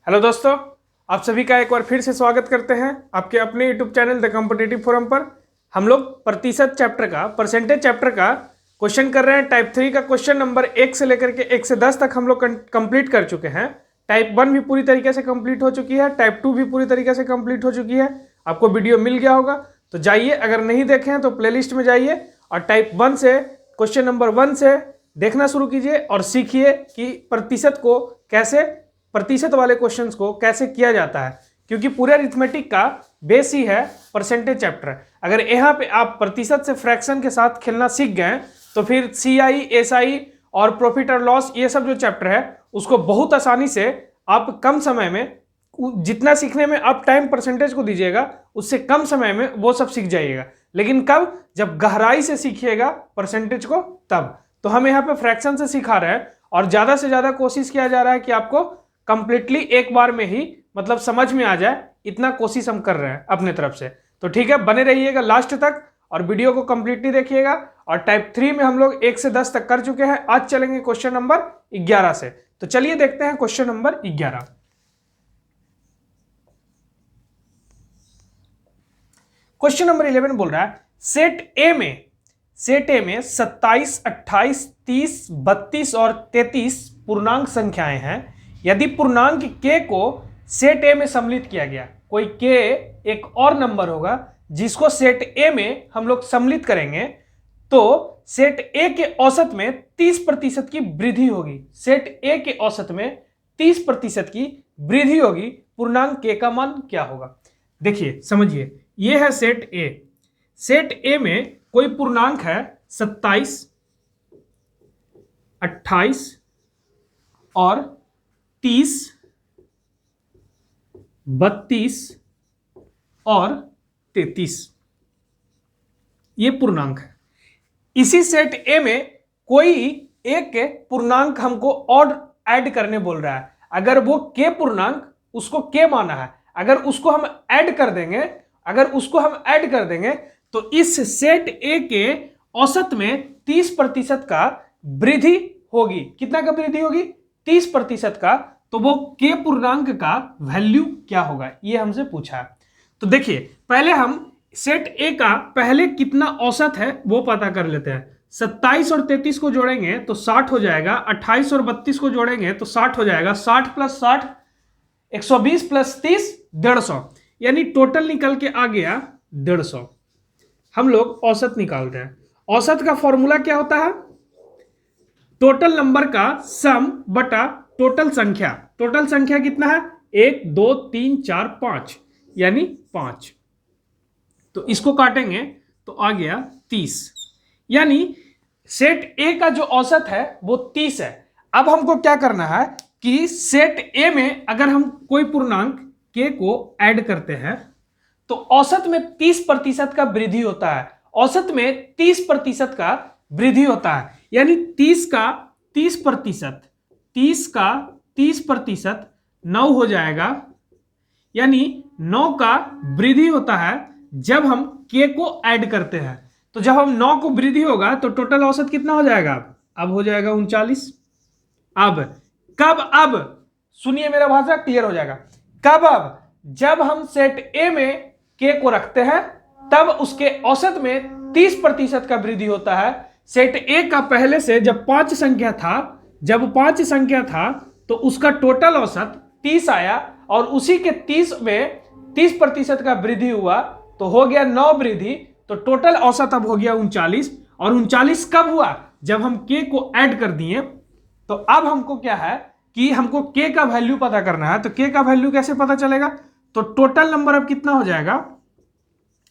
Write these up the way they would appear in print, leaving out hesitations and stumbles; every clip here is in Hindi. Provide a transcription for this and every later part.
हेलो दोस्तों, आप सभी का एक बार फिर से स्वागत करते हैं आपके अपने YouTube channel the competitive forum पर। हम लोग प्रतिशत चैप्टर का परसेंटेज चैप्टर का क्वेश्चन कर रहे हैं। टाइप 3 का क्वेश्चन नंबर 1 से लेकर के 1 से 10 तक हम लोग कंप्लीट कर चुके हैं। टाइप 1 भी पूरी तरीके से कंप्लीट हो चुकी है, टाइप 2 भी पूरी तरीके से कंप्लीट हो चुकी है। आपको वीडियो मिल गया होगा तो जाइए, अगर नहीं देखे हैं तो प्लेलिस्ट में जाइए और टाइप 1 से क्वेश्चन नंबर 1 से देखना शुरू कीजिए और सीखिए कि प्रतिशत वाले क्वेश्चंस को कैसे किया जाता है, क्योंकि पूरे अरिथमेटिक का बेस ही है परसेंटेज चैप्टर। अगर यहाँ पे आप प्रतिशत से फ्रैक्शन के साथ खेलना सीख गए तो फिर CI, SI और प्रॉफिट और लॉस, ये सब जो चैप्टर है उसको बहुत आसानी से आप कम समय में, जितना सीखने में आप टाइम परसेंटेज को दीजिएगा उससे कम समय में वो सब सीख जाइएगा। लेकिन कब? जब गहराई से सीखिएगा परसेंटेज को तब। तो हम यहाँ पे फ्रैक्शन से सिखा रहे हैं और ज्यादा से ज्यादा कोशिश किया जा रहा है कि आपको कंप्लीटली एक बार में ही मतलब समझ में आ जाए, इतना कोशिश हम कर रहे हैं अपने तरफ से। तो ठीक है, बने रहिएगा लास्ट तक और वीडियो को कंप्लीटली देखिएगा। और टाइप 3 में हम लोग 1 से 10 तक कर चुके हैं। आज चलेंगे क्वेश्चन नंबर 11 से। तो चलिए देखते हैं क्वेश्चन नंबर 11। क्वेश्चन नंबर 11 बोल रहा है सेट ए में 27, 28, 30, 32 और 33 पूर्णांक संख्याएं हैं। यदि पूर्णांक k को सेट ए में सम्मिलित किया गया, कोई k एक और नंबर होगा जिसको सेट ए में हम लोग सम्मिलित करेंगे, तो सेट ए के औसत में 30% की वृद्धि होगी। सेट ए के औसत में 30% की वृद्धि होगी। पूर्णांक k का मान क्या होगा? देखिए समझिए, यह है सेट ए। सेट ए में कोई पूर्णांक है 27, 28 और 30, 32 और 33, ये पूर्णांक है। इसी सेट ए में कोई एक पूर्णांक हमको और ऐड करने बोल रहा है। अगर वो के पूर्णांक, उसको के माना है, अगर उसको हम ऐड कर देंगे तो इस सेट ए के औसत में 30% का वृद्धि होगी। कितना का वृद्धि होगी? 30% का। तो वो के पूर्णांक का वैल्यू क्या होगा, ये हमसे पूछा है। तो देखिए, पहले हम सेट ए का पहले कितना औसत है वो पता कर लेते हैं। 27 और 33 को जोड़ेंगे तो 60 हो जाएगा। 28 और 32 को जोड़ेंगे तो 60 हो जाएगा। 60 प्लस 60 120 प्लस 30 150, यानी टोटल निकल के आ गया 150। हम लोग औसत निकालते हैं। औसत का फॉर्मूला क्या होता है? टोटल नंबर का सम बटा टोटल संख्या। टोटल संख्या कितना है? 1 2 3 4 5, यानी 5। तो इसको काटेंगे तो आ गया 30, यानी सेट ए का जो औसत है वो 30 है। अब हमको क्या करना है कि सेट ए में अगर हम कोई पूर्णांक के को ऐड करते हैं तो औसत में 30% का वृद्धि होता है। औसत में 30% का वृद्धि होता है, यानी 30 का 30%, 30 का 30% 9 हो जाएगा, यानी 9 का वृद्धि होता है जब हम के को ऐड करते हैं। तो जब हम 9 को वृद्धि होगा तो टोटल औसत कितना हो जाएगा? अब हो जाएगा 39। अब कब? अब सुनिए, मेरा भाषा क्लियर हो जाएगा। कब? अब जब हम सेट ए में के को रखते हैं तब उसके औसत में 30% का वृद्धि होता है। सेट ए का पहले से जब 5 संख्या था तो उसका टोटल औसत 30 आया और उसी के 30 में 30% का वृद्धि हुआ तो हो गया 9 वृद्धि। तो टोटल औसत अब हो गया 39। और 39 कब हुआ? जब हम के को ऐड कर दिए। तो अब हमको क्या है कि हमको के का वैल्यू पता करना है। तो के का वैल्यू कैसे पता चलेगा? तो टोटल नंबर अब कितना हो जाएगा?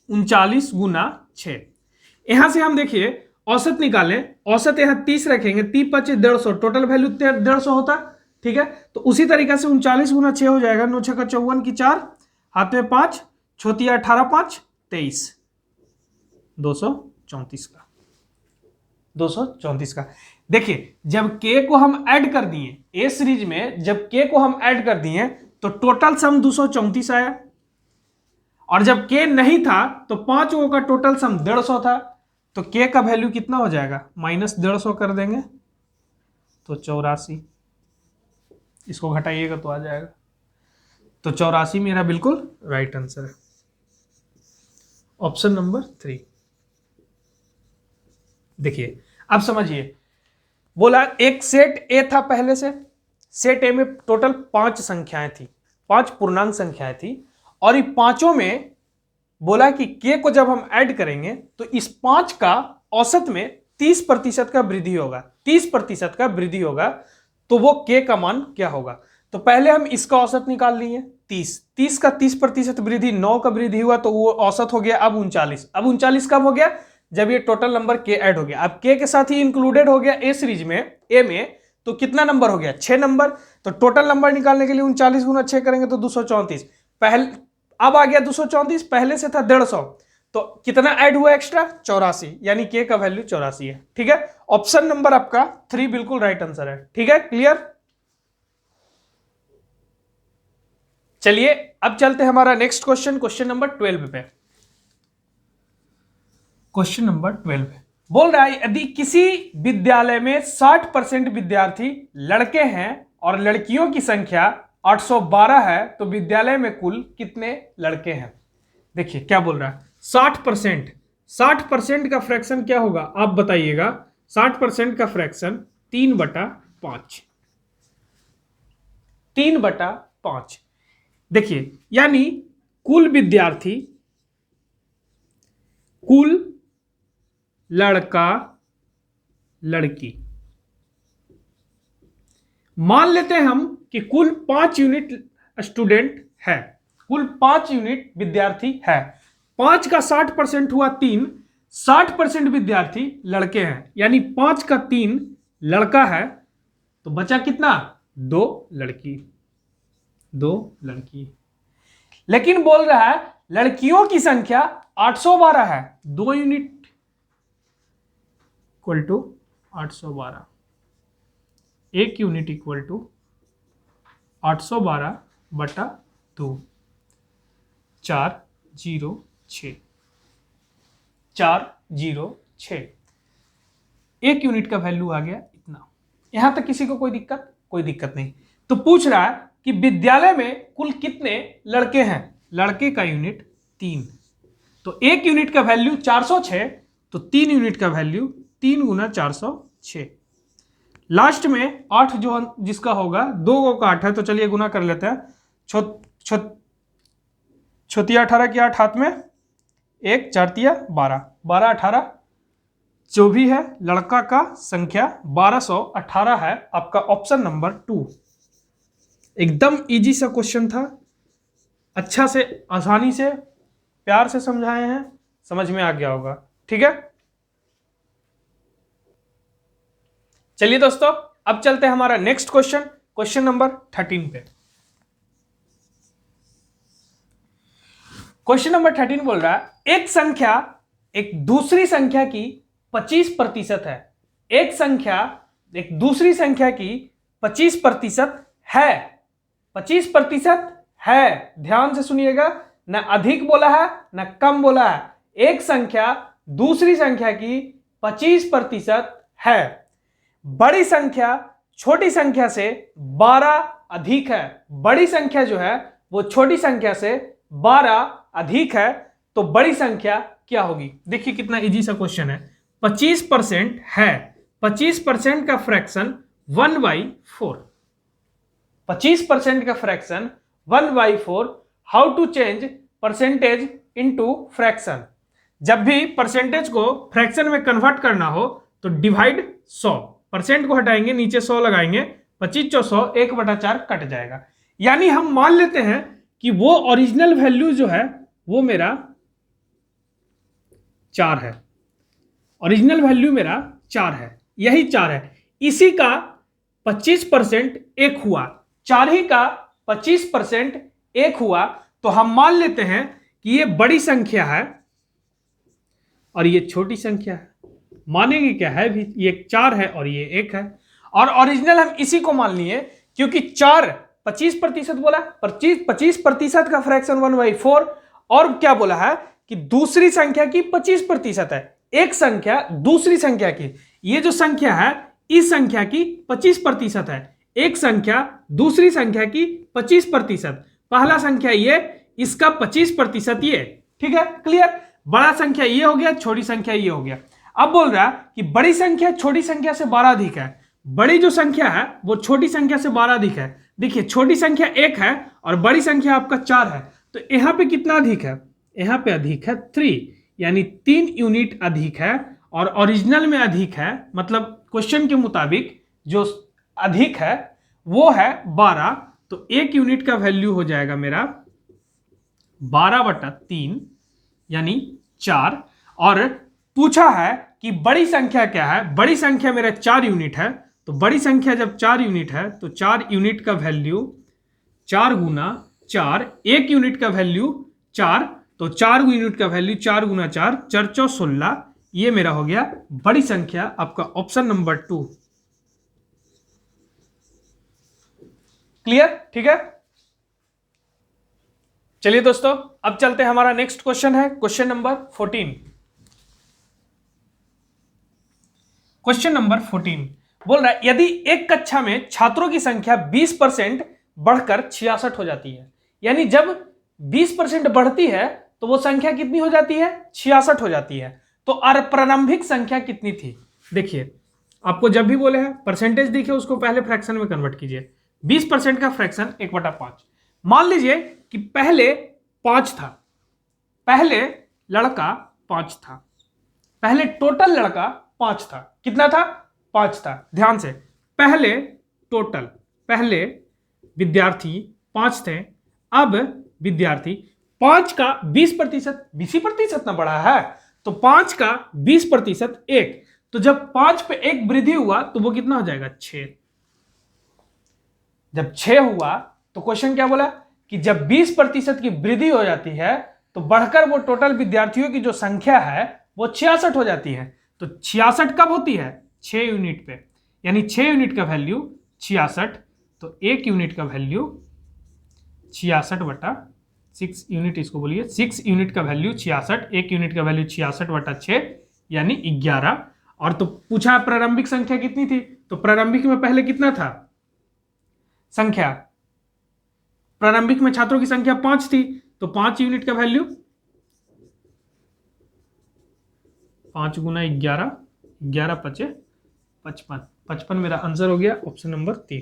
39 गुना 6। यहां से हम देखिए औसत निकालें। औसत यहां 30 रखेंगे, 30 5 150, टोटल वैल्यू 150 होता। ठीक है, तो उसी तरीके से 39 गुना 6 हो जाएगा। 9 6 54 की 4, हाथ में 5, छोतिया 18 5 23, 234 का 234 का। देखिए, जब के को हम ऐड कर दिए, ए सीरीज में जब के को हम ऐड कर दिए तो टोटल सम 234 आया। और जब के नहीं था तो 5 का टोटल सम 150 था। तो के का वैल्यू कितना हो जाएगा? माइनस 150 कर देंगे तो 84। इसको घटाइएगा तो आ जाएगा तो 84 मेरा बिल्कुल राइट आंसर है, ऑप्शन नंबर 3। देखिए अब समझिए, बोला एक सेट ए था पहले से, सेट ए में टोटल 5 संख्याएं थी, 5 पूर्णांक संख्याएं थी, और ये पांचों में बोला कि के को जब हम ऐड करेंगे तो इस 5 का औसत में 30% का वृद्धि होगा, 30% का वृद्धि होगा, तो वो के का मान क्या होगा। तो पहले हम इसका औसत निकाल लिए 30 का 30% वृद्धि, 9 का वृद्धि हुआ तो वो औसत हो गया अब 39। अब 39 कब हो गया, जब ये टोटल नंबर के ऐड हो गया। अब के साथ ही इंक्लूडेड हो गया ए सीरीज में, ए में, तो कितना नंबर हो गया, 6 नंबर। तो टोटल नंबर निकालने के लिए 39 गुना 6 करेंगे तो 234। पहले अब आ गया 234, पहले से था 150, तो कितना ऐड हुआ एक्स्ट्रा, 84, यानी के का वैल्यू 84 है। ठीक है, ऑप्शन नंबर आपका 3 बिल्कुल राइट आंसर है। ठीक है, क्लियर। चलिए अब चलते हैं हमारा नेक्स्ट क्वेश्चन, क्वेश्चन नंबर 12 पे। क्वेश्चन नंबर 12 बोल रहा है यदि किसी विद्यालय में 60% विद्यार्थी लड़के हैं और लड़कियों की संख्या 812 है तो विद्यालय में कुल कितने लड़के हैं। देखिए क्या बोल रहा है, 60%, 60% का फ्रैक्शन क्या होगा आप बताइएगा। 60% का फ्रैक्शन 3/5, 3/5। देखिए यानी कुल विद्यार्थी, कुल लड़का लड़की, मान लेते हैं हम कि कुल 5 यूनिट स्टूडेंट है, कुल 5 यूनिट विद्यार्थी है। 5 का 60% हुआ 3, 60% विद्यार्थी लड़के हैं, यानी 5 का 3 लड़का है, तो बचा कितना, 2 लड़की, 2 लड़की। लेकिन बोल रहा है लड़कियों की संख्या 812 है, 2 unit equal to 812, 1 unit equal to 812/2, 406, 406, 1 unit का वैल्यू आ गया इतना। यहां तक किसी को कोई दिक्कत, कोई दिक्कत नहीं। तो पूछ रहा है कि विद्यालय में कुल कितने लड़के हैं, लड़के का यूनिट 3, तो 1 यूनिट का वैल्यू 406, तो 3 यूनिट का वैल्यू 3 गुना 406। लास्ट में 8 जो जिसका होगा, 2 का 8 है, तो चलिए गुना कर लेते हैं। छोतिया 18 की 8 हाथ में, 1 4 तिया 12, 12 18, जो भी है लड़का का संख्या 1218 है। आपका ऑप्शन नंबर 2। एकदम इजी सा क्वेश्चन था, अच्छा से आसानी से प्यार से समझाए हैं, समझ में आ गया होगा। ठीक है, चलिए दोस्तों अब चलते हैं हमारा नेक्स्ट क्वेश्चन, क्वेश्चन नंबर 13 पे। क्वेश्चन नंबर 13 बोल रहा है एक संख्या एक दूसरी संख्या की 25% है, एक संख्या एक दूसरी संख्या की 25% है, 25% है, ध्यान से सुनिएगा, ना अधिक बोला है ना कम बोला है, एक संख्या दूसरी संख्या की 25% है, बड़ी संख्या छोटी संख्या से 12 अधिक है, बड़ी संख्या जो है वो छोटी संख्या से 12 अधिक है, तो बड़ी संख्या क्या होगी। देखिए कितना इजी सा क्वेश्चन है। 25% है, 25% का फ्रैक्शन 1/4, 25% का fraction 1/4। How to change percentage into fraction. जब भी परसेंटेज को फ्रैक्शन में कन्वर्ट करना हो तो डिवाइड 100, परसेंट को हटाएंगे, नीचे 100 लगाएंगे, 25 × 100 1/4 कट जाएगा। यानी हम मान लेते हैं कि वो ओरिजिनल वैल्यू जो है वो मेरा 4 है, ओरिजिनल वैल्यू मेरा 4 है, यही 4 है, इसी का 25% 1 हुआ, 4 ही का 25% 1 हुआ, तो हम मान लेते हैं कि ये बड़ी संख्या है और ये छोटी संख्या है। मानेंगे क्या है भी, ये 4 है और ये 1 है, और ओरिजिनल हम इसी को मान लिए क्योंकि 4 25% बोला, 25% का फ्रैक्शन 1/4, और क्या बोला है कि दूसरी संख्या की 25% है, एक संख्या दूसरी संख्या की, ये जो संख्या है इस संख्या की 25% है, एक संख्या दूसरी संख्या की 25%, पहला संख्या ये, इसका 25% ये, ठीक है, क्लियर। बड़ा संख्या ये हो गया, छोटी संख्या ये हो गया। अब बोल रहा है कि बड़ी संख्या छोटी संख्या से 12 अधिक है। बड़ी जो संख्या है वो छोटी संख्या से 12 अधिक है। देखिए छोटी संख्या 1 है और बड़ी संख्या आपका 4 है, तो यहां पे कितना अधिक है, यहां पे अधिक है 3, यानी 3 यूनिट अधिक है। और ओरिजिनल में अधिक है, मतलब क्वेश्चन के मुताबिक जो अधिक है वो है 12, तो 1 यूनिट का वैल्यू हो जाएगा मेरा 12/3 यानी 4। और पूछा है कि बड़ी संख्या क्या है, बड़ी संख्या मेरा 4 यूनिट है। तो बड़ी संख्या जब 4 यूनिट है तो 4 यूनिट का वैल्यू 4 गुना 4, 1 यूनिट का वैल्यू 4, तो 4 यूनिट का वैल्यू 4 गुना 4, 4 4 16, ये मेरा हो गया बड़ी संख्या, आपका ऑप्शन नंबर 2। क्लियर, ठीक है। चलिए दोस्तों अब चलते हैं, हमारा नेक्स्ट क्वेश्चन है क्वेश्चन नंबर 14। क्वेश्चन नंबर 14 बोल रहा है यदि एक कक्षा में छात्रों की संख्या 20% बढ़कर 66 हो जाती है, यानी जब 20% बढ़ती है तो वो संख्या कितनी हो जाती है, 66 हो जाती है। तो प्रारंभिक संख्या कितनी थी। देखिए आपको जब भी बोले हैं परसेंटेज दिखे उसको पहले फ्रैक्शन में कन्वर्ट कीजिए। 20% का फ्रैक्शन 1/5। मान लीजिए कि पहले 5 था, पहले लड़का 5 था, पहले टोटल लड़का 5 था। कितना था, 5 था। ध्यान से, पहले टोटल, पहले विद्यार्थी 5 थे। अब विद्यार्थी 5 का 20%, 20% ना बढ़ा है, तो 5 का 20% 1, तो जब 5 पे 1 वृद्धि हुआ तो वो कितना हो जाएगा, 6। जब 6 हुआ तो क्वेश्चन क्या बोला कि जब 20% की वृद्धि हो जाती है तो बढ़कर वो टोटल विद्यार्थियों की जो संख्या है वो 66 हो जाती है। तो 66 कब होती है, 6 यूनिट पे, यानी 6 यूनिट का वैल्यू 66, तो 1 यूनिट का वैल्यू 66/6 यूनिट, इसको बोलिए 6 यूनिट का वैल्यू 66, 1 यूनिट का वैल्यू 66/6 यानी 11। और तो पूछा प्रारंभिक संख्या कितनी थी, तो प्रारंभिक में पहले कितना था संख्या, प्रारंभिक में छात्रों की संख्या 5 थी, तो 5 यूनिट का वैल्यू 5 गुना 11, 11 5 55, 55 मेरा आंसर हो गया ऑप्शन नंबर 3।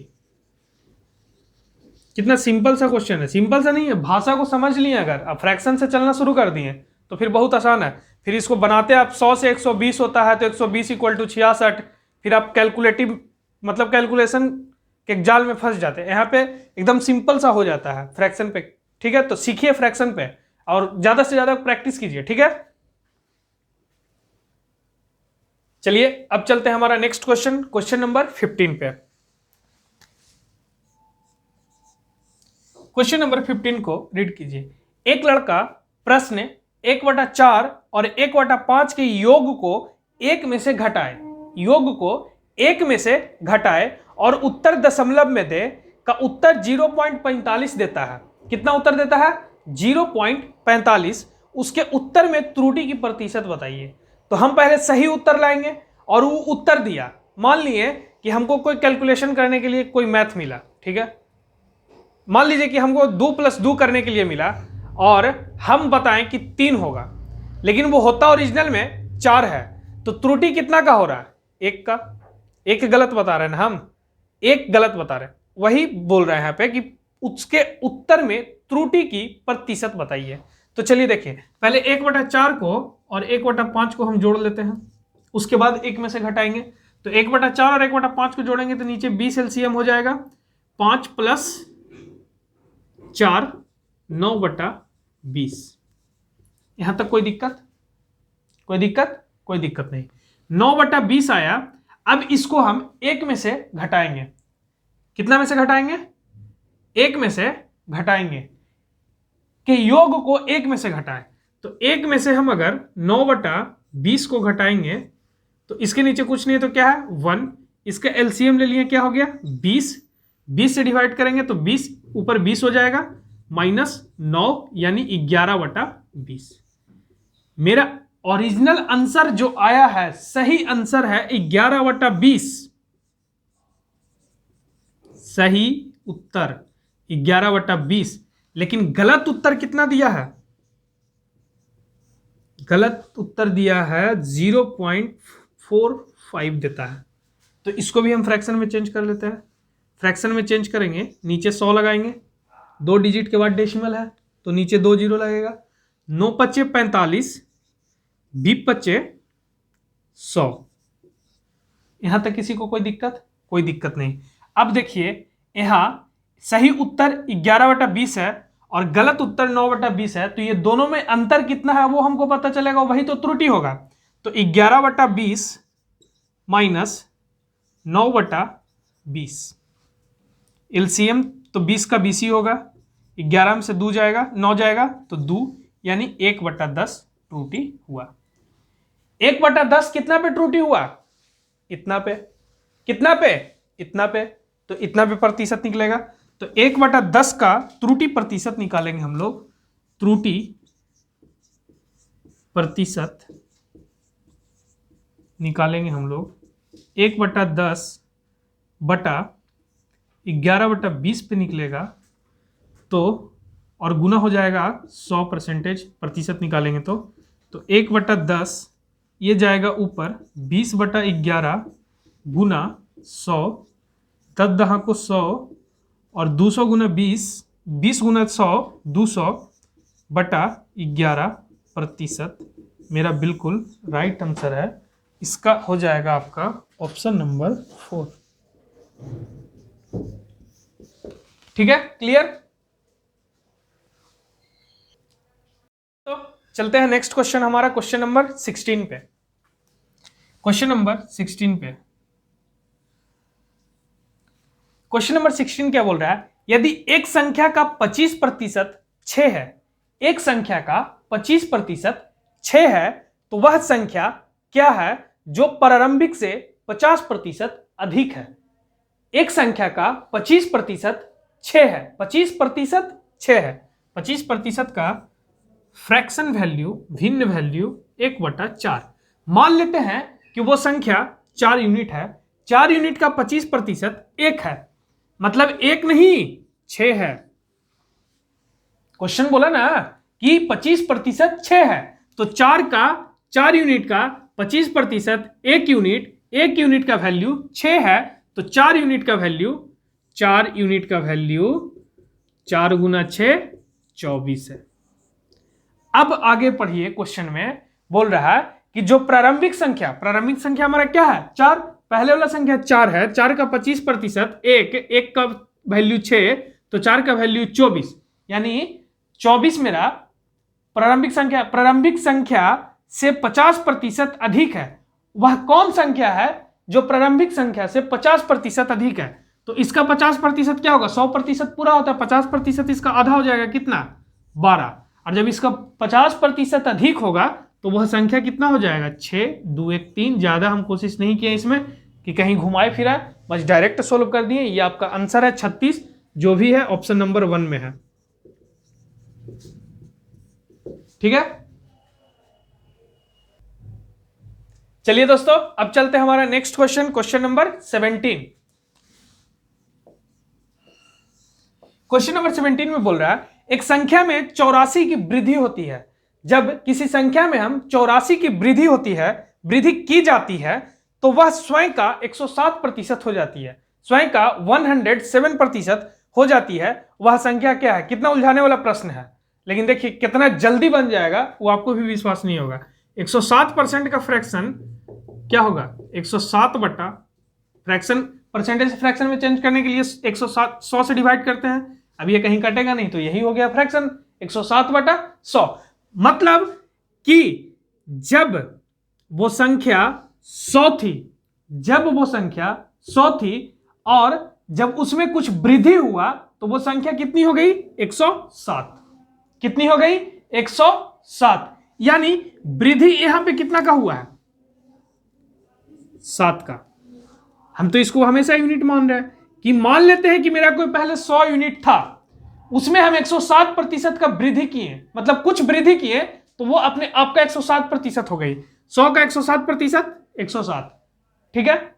कितना सिंपल सा क्वेश्चन है, सिंपल सा नहीं है, भाषा को समझ लिए अगर आप फ्रैक्शन से चलना शुरू कर दिए तो फिर बहुत आसान है। फिर इसको बनाते आप 100 से 120 होता है तो 120 = 66, फिर आप कैलकुलेटिव मतलब कैलकुलेशन के जाल में फंस जाते हैं। यहाँ पे एकदम सिंपल सा हो जाता है फ्रैक्शन पे, ठीक है। तो सीखिए फ्रैक्शन पे और ज्यादा से ज्यादा प्रैक्टिस कीजिए, ठीक है। चलिए अब चलते हैं हमारा नेक्स्ट क्वेश्चन, क्वेश्चन नंबर 15 पे। क्वेश्चन नंबर 15 को रीड कीजिए। एक लड़का प्रश्न 1/4 और 1/5 के योग को 1 में से घटाए, योग को 1 में से घटाए और उत्तर दशमलव में दे का उत्तर 0.45 देता है। कितना उत्तर देता है, 0.45। उसके उत्तर में त्रुटि की प्रतिशत बताइए। तो हम पहले सही उत्तर लाएंगे और वो उत्तर दिया, मान लिए कि हमको कोई कैलकुलेशन करने के लिए कोई मैथ मिला, ठीक है। मान लीजिए कि हमको 2 + 2 करने के लिए मिला और हम बताएं कि 3 होगा, लेकिन वो होता ओरिजिनल में 4 है, तो त्रुटि कितना का हो रहा है, 1 का। 1 गलत बता रहे हैं ना हम, 1 गलत बता रहे हैं, वही बोल रहे हैं यहाँ पे कि उसके उत्तर में त्रुटि की प्रतिशत बताइए। तो चलिए देखिए, पहले 1/4 को और 1/5 को हम जोड़ लेते हैं, उसके बाद 1 में से घटाएंगे। तो 1/4 और 1/5 को जोड़ेंगे तो नीचे 20 LCM हो जाएगा, 5 + 4 9/20। यहां तक कोई दिक्कत, कोई दिक्कत, कोई दिक्कत नहीं। 9/20 आया। अब इसको हम 1 में से घटाएंगे। कितना में से घटाएंगे, 1 में से घटाएंगे कि योग को 1 में से घटाएं। तो 1 में से हम अगर 9/20 को घटाएंगे तो इसके नीचे कुछ नहीं है तो क्या है, 1। इसका LCM ले लिए, क्या हो गया 20, 20 से डिवाइड करेंगे तो 20 ऊपर 20 हो जाएगा, -9 यानी 11/20। मेरा ओरिजिनल आंसर जो आया है, सही आंसर है 11/20। सही उत्तर 11/20। लेकिन गलत उत्तर कितना दिया है? गलत उत्तर दिया है 0.45 देता है। तो इसको भी हम फ्रैक्शन में चेंज कर लेते हैं। फ्रैक्शन में चेंज करेंगे, नीचे 100 लगाएंगे, 2 डिजिट के बाद डेसिमल है तो नीचे 2 जीरो लगेगा। 9 पच्चे 45, 20 पच्चे 100। यहां तक किसी को कोई दिक्कत? कोई दिक्कत नहीं। अब देखिए यहां सही उत्तर 11/20 है और गलत उत्तर 9/20 है, तो ये दोनों में अंतर कितना है वो हमको पता चलेगा, वही तो त्रुटि होगा। तो 11/20 माइनस 9/20, एलसीएम तो 20 का 20 ही होगा, 11 में से 2 जाएगा, 9 जाएगा तो 2, यानी 1/10 त्रुटि हुआ। 1/10 कितना पे त्रुटि हुआ? इतना पे। कितना पे? इतना पे। तो इतना पे प्रतिशत निकलेगा। तो 1/10 का त्रुटि प्रतिशत निकालेंगे हम लोग। त्रुटि प्रतिशत निकालेंगे हम लोग 1/10 बटा 11/20 पे निकलेगा, तो और गुना हो जाएगा 100% प्रतिशत निकालेंगे तो 1/10 ये जाएगा ऊपर, 20/11 गुना 100, 10 दहा को 100 और 200 गुना 20, 20 गुना 100, 200/11%। मेरा बिल्कुल राइट आंसर है। इसका हो जाएगा आपका ऑप्शन नंबर 4। ठीक है, क्लियर? तो चलते हैं नेक्स्ट क्वेश्चन, हमारा क्वेश्चन नंबर 16 पे। क्वेश्चन नंबर 16 पे, क्वेश्चन नंबर 16 क्या बोल रहा है? यदि एक संख्या का 25% 6 है, एक संख्या का 25% 6 है, तो वह संख्या क्या है जो प्रारंभिक से 50% अधिक है? एक संख्या का 25% 6 है, 25% 6 है, 25% का फ्रैक्शन वैल्यू, भिन्न वैल्यू 1/4। मान लेते हैं कि वो संख्या 4 यूनिट है, 4 यूनिट का 25% 1 है, मतलब 1 नहीं 6 है। क्वेश्चन बोला ना कि 25% 6 है, तो 4 यूनिट का 25% 1 यूनिट, 1 यूनिट का वैल्यू 6 है, तो 4 यूनिट का वैल्यू 4 गुना 6 24 है। अब आगे पढ़िए, क्वेश्चन में बोल रहा है कि जो प्रारंभिक संख्या हमारा क्या है? 4। पहले वाला संख्या 4 है, 4 का 25% 1 का वैल्यू 6, तो 4 का वैल्यू 24, यानी 24 मेरा प्रारंभिक संख्या से 50% अधिक है। वह कौन संख्या है जो प्रारंभिक संख्या से 50% अधिक है? तो इसका 50% क्या होगा? 100% पूरा होता है, 50% इसका आधा हो जाएगा, कितना? 12। और जब इसका 50% अधिक होगा तो वह संख्या कितना हो जाएगा? 6, 2, 1, 3। ज्यादा हम कोशिश नहीं किए इसमें कि कहीं घुमाए फिराए, बस डायरेक्ट सोल्व कर दिए। ये आपका आंसर है 36, जो भी है ऑप्शन नंबर 1 में है। ठीक है, चलिए दोस्तों अब चलते हैं हमारा next question, question number 17। Question number 17 में बोल रहा है एक संख्या में 84 की वृद्धि होती है। जब किसी संख्या में हम 84 की वृद्धि होती है, वृद्धि की जाती है, तो वह स्वयं का 107% हो जाती है, स्वयं का 107% हो जाती है। वह संख्या क्या है? कितना उलझाने वाला प्रश्न है, लेकिन देखिए कितना जल्दी बन जाएगा वो आपको भी विश्वास नहीं होगा। 107% का फ्रैक्शन क्या होगा? 107 बटा फ्रैक्शन, परसेंटेज फ्रैक्शन में चेंज करने के लिए 107 100 से डिवाइड करते हैं। अब ये कहीं कटेगा नहीं, तो यही हो गया फ्रैक्शन 107/100। मतलब कि जब वो संख्या 100 थी, और जब उसमें कुछ वृद्धि हुआ तो वो संख्या कितनी हो गई? 107। कितनी हो गई? 107। यानी वृद्धि यहां पे कितना का हुआ है? 7 का। हम तो इसको हमेशा यूनिट मान रहे हैं कि मान लेते हैं कि मेरा कोई पहले 100 यूनिट था, उसमें हम 107% का वृद्धि किए, मतलब कुछ वृद्धि किए, तो वो अपने आप का 107% हो गई। 100 का 107% 107, ठीक है,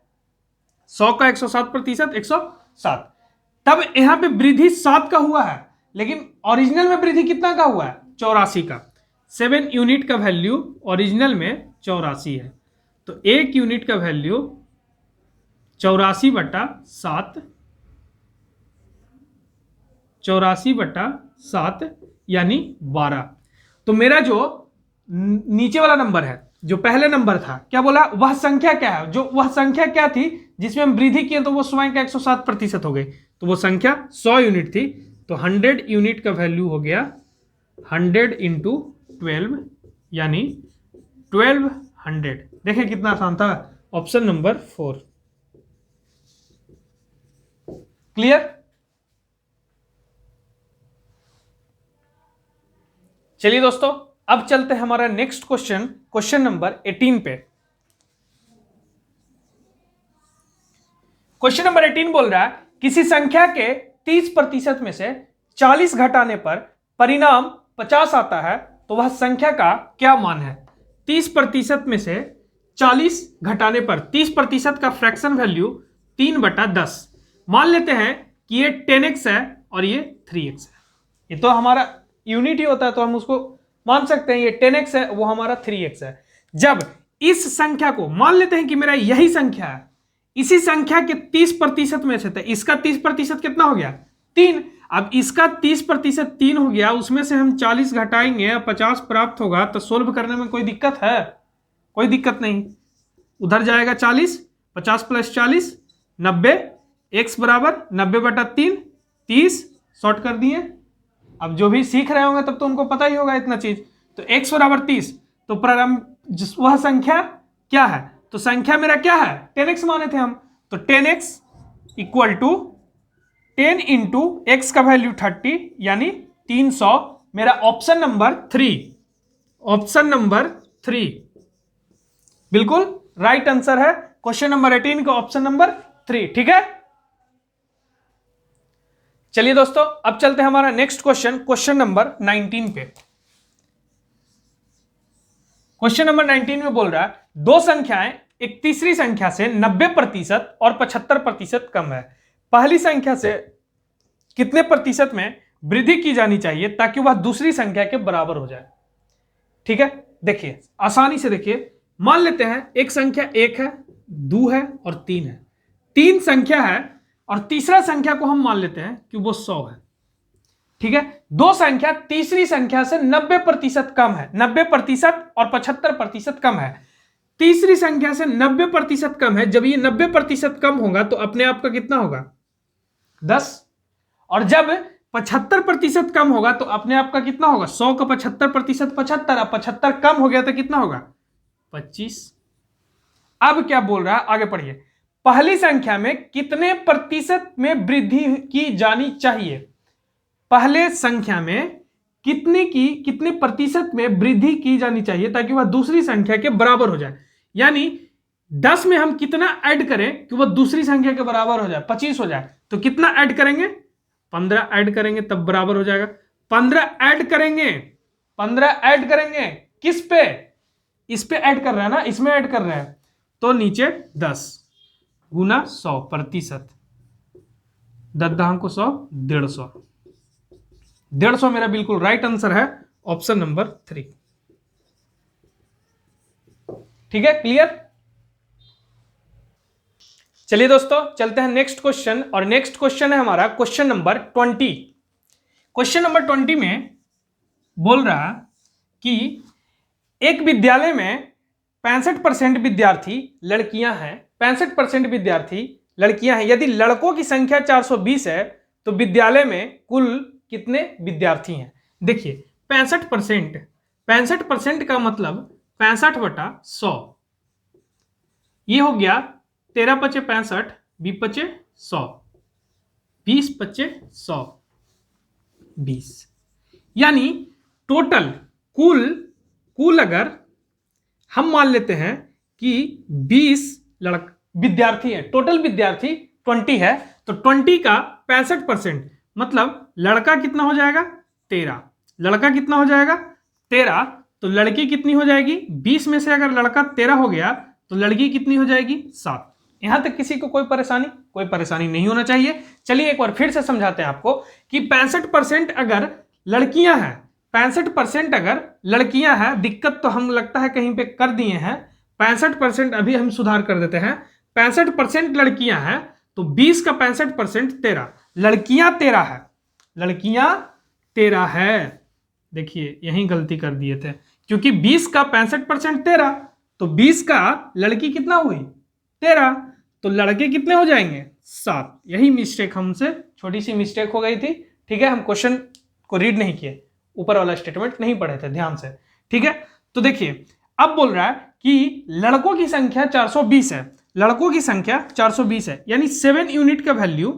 100 का 107% 107। तब यहां पे वृद्धि 7 का हुआ है, लेकिन ओरिजिनल में वृद्धि कितना का हुआ है? 84 का। 7 यूनिट का वैल्यू ओरिजिनल में 84 है, तो 1 यूनिट का वैल्यू 84/7, 84/7 यानी 12। तो मेरा जो नीचे वाला नंबर है, जो पहले नंबर था, क्या बोला? वह संख्या क्या है? जो वह संख्या क्या थी जिसमें हम वृद्धि किए तो वो स्वयं का 107% हो गई, तो वो संख्या 100 यूनिट थी। तो 100 यूनिट का वैल्यू हो गया 100 इंटू 12 यानी 1200। देखिए कितना आसान था, ऑप्शन नंबर 4। क्लियर? चलिए दोस्तों, अब चलते हैं हमारा नेक्स्ट क्वेश्चन, क्वेश्चन नंबर 18 पे। क्वेश्चन नंबर 18 बोल रहा है किसी संख्या के 30% में से 40 घटाने पर परिणाम 50 आता है, तो वह संख्या का क्या मान है? 30% में से 40 घटाने पर 30% का फ्रैक्शन वैल्यू 3/10। मान लेते हैं कि ये 10x है और ये 3x है। ये तो हमारा यूनिट ही होता है, तो हम उसको मान सकते हैं ये 10x है, वो हमारा 3x है। जब इस संख्या को मान लेते हैं कि मेरा यही संख्या है, इसी संख्या के 30% में से, तो इसका 30% कितना हो गया? 3। अब इसका 30% 3 हो गया, उसमें से हम 40 घटाएंगे, 50 प्राप्त होगा। तो सोल्व करने में कोई दिक्कत है? कोई दिक्कत नहीं। उधर जाएगा 40, 50 + 40 90, x बराबर 90/3, 30 शॉर्ट कर दिए। अब जो भी सीख रहे होंगे तब तो उनको पता ही होगा इतना चीज। तो x बराबर 30, तो प्रारंभ वह संख्या क्या है? तो संख्या मेरा क्या है? 10x माने थे हम, तो 10x equal to 10 into x का वैल्यू 30 यानी 300। मेरा ऑप्शन नंबर 3, ऑप्शन नंबर 3 बिल्कुल राइट आंसर है क्वेश्चन नंबर 18 का, ऑप्शन नंबर 3। ठीक है, चलिए दोस्तों, अब चलते हैं हमारा नेक्स्ट क्वेश्चन, क्वेश्चन नंबर 19 पे। क्वेश्चन नंबर 19 में बोल रहा है दो संख्याएं एक तीसरी संख्या से 90% और 75% कम है। पहली संख्या से कितने प्रतिशत में वृद्धि की जानी चाहिए ताकि वह दूसरी संख्या के बराबर हो जाए? ठीक है, देखिए आसानी से देखिए, मान लेते हैं एक संख्या 1 है, 2 है और 3 है। 3 संख्या है और तीसरा संख्या को हम मान लेते हैं कि वो 100 है। ठीक है, दो संख्या तीसरी संख्या से 90% कम है, 90% और 75% कम है। तीसरी संख्या से 90% कम है, जब ये 90% कम होगा तो अपने आप का कितना होगा? 10। और जब 75% कम होगा तो अपने आप का कितना होगा? 100 का 75% 75, अब 75 कम हो गया तो कितना होगा? 25। अब क्या बोल रहा है, आगे पढ़िए। पहली संख्या में कितने प्रतिशत में वृद्धि की जानी चाहिए? पहले संख्या में कितने प्रतिशत में वृद्धि की जानी चाहिए ताकि वह दूसरी संख्या के बराबर हो जाए? यानी 10 में हम कितना ऐड करें कि वह दूसरी संख्या के बराबर हो जाए? 25 हो जाए। तो कितना ऐड करेंगे? 15 ऐड करेंगे तब बराबर हो जाएगा। 15 ऐड करेंगे, 15 ऐड करेंगे किस पे? इस पे ऐड कर रहा है ना, इसमें ऐड कर रहा है, तो नीचे 10 गुना 100%, 10 दहां को 100, 150। 150 मेरा बिल्कुल राइट आंसर है, ऑप्शन नंबर 3। ठीक है, क्लियर? चलिए दोस्तों, चलते हैं नेक्स्ट क्वेश्चन, और नेक्स्ट क्वेश्चन है हमारा क्वेश्चन नंबर 20। क्वेश्चन नंबर 20 में बोल रहा कि एक विद्यालय में 65% विद्यार्थी लड़कियां हैं, 65% विद्यार्थी लड़कियां हैं। यदि लड़कों की संख्या 420 है तो विद्यालय में कुल कितने विद्यार्थी हैं? देखिए 65% का मतलब 65/100, ये हो गया 13 × 5 = 65, 20 × 5 = 100, 20 × 5 = 100, 20। यानी टोटल कुल अगर हम मान लेते हैं कि 20 विद्यार्थी है, टोटल विद्यार्थी 20 है, तो 20 का 65% मतलब लड़का कितना हो जाएगा? 13। लड़का कितना हो जाएगा? 13। तो लड़की कितनी हो जाएगी? 20 में से अगर लड़का 13 हो गया तो लड़की कितनी हो जाएगी? 7। यहां तक किसी को कोई परेशानी? कोई परेशानी नहीं होना चाहिए। चलिए एक बार फिर से समझाते हैं आपको कि 65% अगर लड़कियां हैं, 65% अगर लड़कियां हैं, दिक्कत तो हम लगता है कहीं पे कर दिए हैं, 65% अभी हम सुधार कर देते हैं, 65% लड़कियां हैं तो 20 का 65% 13, लड़कियां 13 है, लड़कियां 13 है। देखिए यहीं गलती कर दिए थे, क्योंकि 20 का 65% 13, तो 20 का लड़की कितना हुई 13, तो लड़के कितने हो जाएंगे 7। यही मिस्टेक हमसे, छोटी सी मिस्टेक हो गई थी, ठीक है। हम क्वेश्चन को रीड नहीं किए, ऊपर वाला स्टेटमेंट नहीं पढ़े थे ध्यान से, ठीक है। तो देखिए अब बोल रहा है कि लड़कों की संख्या 420 है, लड़कों की संख्या 420 है, यानी 7 यूनिट का वैल्यू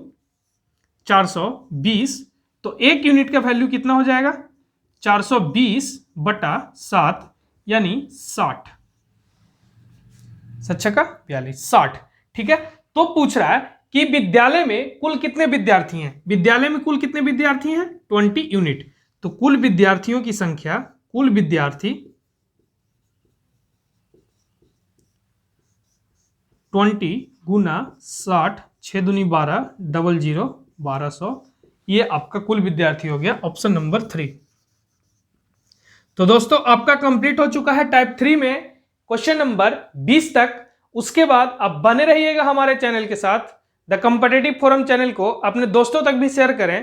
420, तो 1 यूनिट का वैल्यू कितना हो जाएगा 420 बटा 7 यानी 60, 7 का 42, 60, ठीक है। तो पूछ रहा है कि विद्यालय में कुल कितने विद्यार्थी हैं, विद्यालय में कुल कितने विद्यार्थी हैं 20 यूनिट, तो कुल विद्यार्थियों की संख्या, कुल विद्यार्थी 20 गुना 60, 6 दूनी 12, 00, 1200, ये आपका कुल विद्यार्थी हो गया, ऑप्शन नंबर 3। तो दोस्तों आपका कंप्लीट हो चुका है टाइप 3 में क्वेश्चन नंबर 20 तक। उसके बाद आप बने रहिएगा हमारे चैनल के साथ, द कॉम्पिटिटिव फोरम चैनल को अपने दोस्तों तक भी शेयर करें,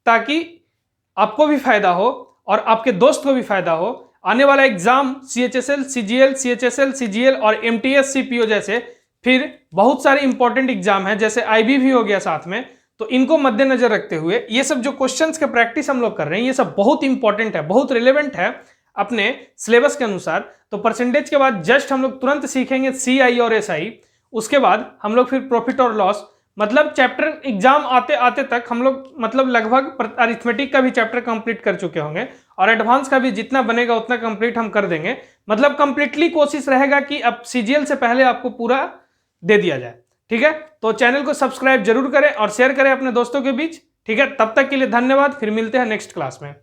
ताकि आपको भी फायदा हो और आपके दोस्त को भी फायदा हो। आने वाला exam CHSL, CGL, CHSL, CGL और MTS CPO जैसे फिर बहुत सारे इंपॉर्टेंट एग्जाम है, जैसे IB भी हो गया साथ में, तो इनको मद्देनजर रखते हुए ये सब जो क्वेश्चंस के प्रैक्टिस हम लोग कर रहे हैं, ये सब बहुत इंपॉर्टेंट है, बहुत रिलेवेंट है अपने सिलेबस के अनुसार। तो परसेंटेज के बाद जस्ट हम लोग तुरंत सीखेंगे CI और SI, उसके बाद हम लोग फिर प्रॉफिट और लॉस, मतलब चैप्टर एग्जाम आते आते तक हम लोग मतलब लगभग अरिथमेटिक का भी चैप्टर कंप्लीट कर चुके होंगे और एडवांस का भी जितना बनेगा उतना कंप्लीट हम कर देंगे। मतलब कंप्लीटली कोशिश रहेगा कि अब CGL से पहले आपको पूरा दे दिया जाए, ठीक है। तो चैनल को सब्सक्राइब जरूर करें और शेयर करें अपने दोस्तों के बीच, ठीक है। तब तक के लिए धन्यवाद, फिर मिलते हैं नेक्स्ट क्लास में।